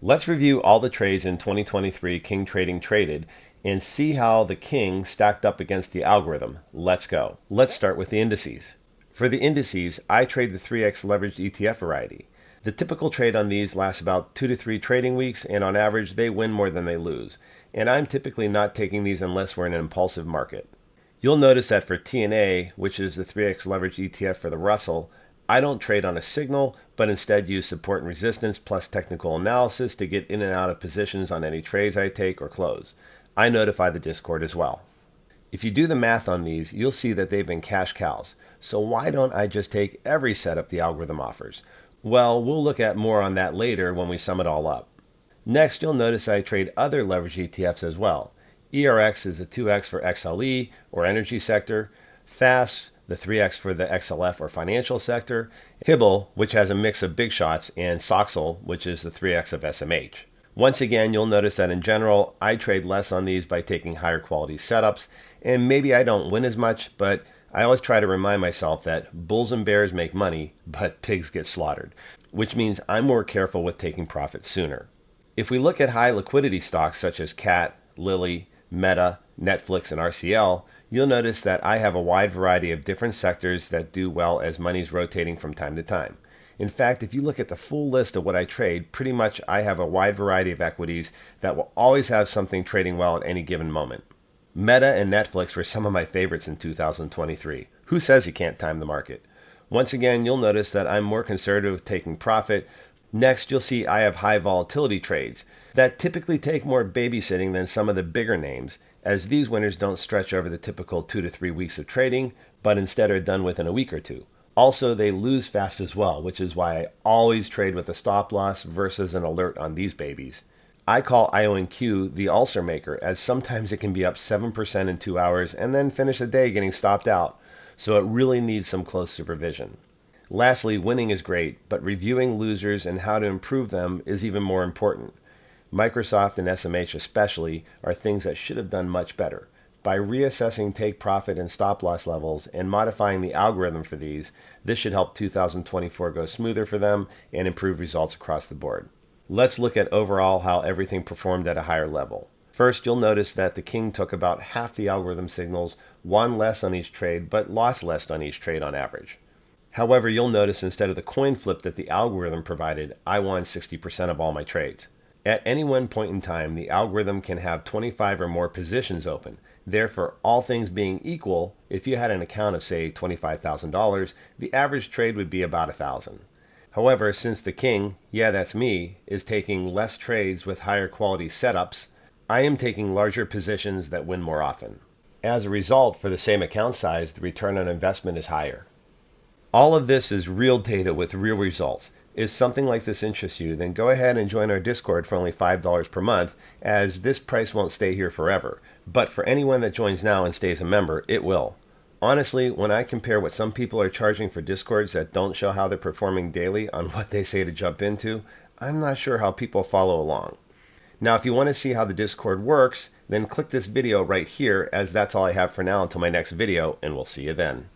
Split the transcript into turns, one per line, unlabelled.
Let's review all the trades in 2023 King Trading traded and see how the King stacked up against the algorithm. Let's go. Let's start with the indices. For the indices, I trade the 3x leveraged ETF variety. The typical trade on these lasts about 2 to 3 trading weeks, and on average, they win more than they lose. And I'm typically not taking these unless we're in an impulsive market. You'll notice that for TNA, which is the 3x leveraged ETF for the Russell, I don't trade on a signal, but instead use support and resistance plus technical analysis to get in and out of positions on any trades I take or close. I notify the Discord as well. If you do the math on these, you'll see that they've been cash cows. So why don't I just take every setup the algorithm offers? Well, we'll look at more on that later when we sum it all up. Next, you'll notice I trade other leveraged ETFs as well. ERX is the 2x for XLE or energy sector, FAST, the 3x for the XLF or financial sector, HIBL, which has a mix of big shots, and SOXL, which is the 3x of SMH. Once again, you'll notice that in general, I trade less on these by taking higher quality setups, and maybe I don't win as much, but I always try to remind myself that bulls and bears make money, but pigs get slaughtered, which means I'm more careful with taking profits sooner. If we look at high liquidity stocks such as CAT, Lilly, Meta, Netflix, and RCL, you'll notice that I have a wide variety of different sectors that do well as money's rotating from time to time. In fact, if you look at the full list of what I trade, pretty much I have a wide variety of equities that will always have something trading well at any given moment. Meta and Netflix were some of my favorites in 2023. Who says you can't time the market? Once again, you'll notice that I'm more conservative with taking profit. Next, you'll see I have high volatility trades that typically take more babysitting than some of the bigger names, as these winners don't stretch over the typical 2 to 3 weeks of trading, but instead are done within a week or two. Also, they lose fast as well, which is why I always trade with a stop loss versus an alert on these babies. I call IONQ the ulcer maker, as sometimes it can be up 7% in 2 hours and then finish the day getting stopped out, so it really needs some close supervision. Lastly, winning is great, but reviewing losers and how to improve them is even more important. Microsoft and SMH especially are things that should have done much better. By reassessing take profit and stop loss levels and modifying the algorithm for these, this should help 2024 go smoother for them and improve results across the board. Let's look at overall how everything performed at a higher level. First, you'll notice that the King took about half the algorithm signals, won less on each trade, but lost less on each trade on average. However, you'll notice instead of the coin flip that the algorithm provided, I won 60% of all my trades. At any one point in time, the algorithm can have 25 or more positions open. Therefore, all things being equal, if you had an account of, say, $25,000, the average trade would be about $1,000. However, since the King, yeah, that's me, is taking less trades with higher quality setups, I am taking larger positions that win more often. As a result, for the same account size, the return on investment is higher. All of this is real data with real results. If something like this interests you, then go ahead and join our Discord for only $5 per month, as this price won't stay here forever. But for anyone that joins now and stays a member, it will. Honestly, when I compare what some people are charging for Discords that don't show how they're performing daily on what they say to jump into, I'm not sure how people follow along. Now, if you want to see how the Discord works, then click this video right here, as that's all I have for now until my next video, and we'll see you then.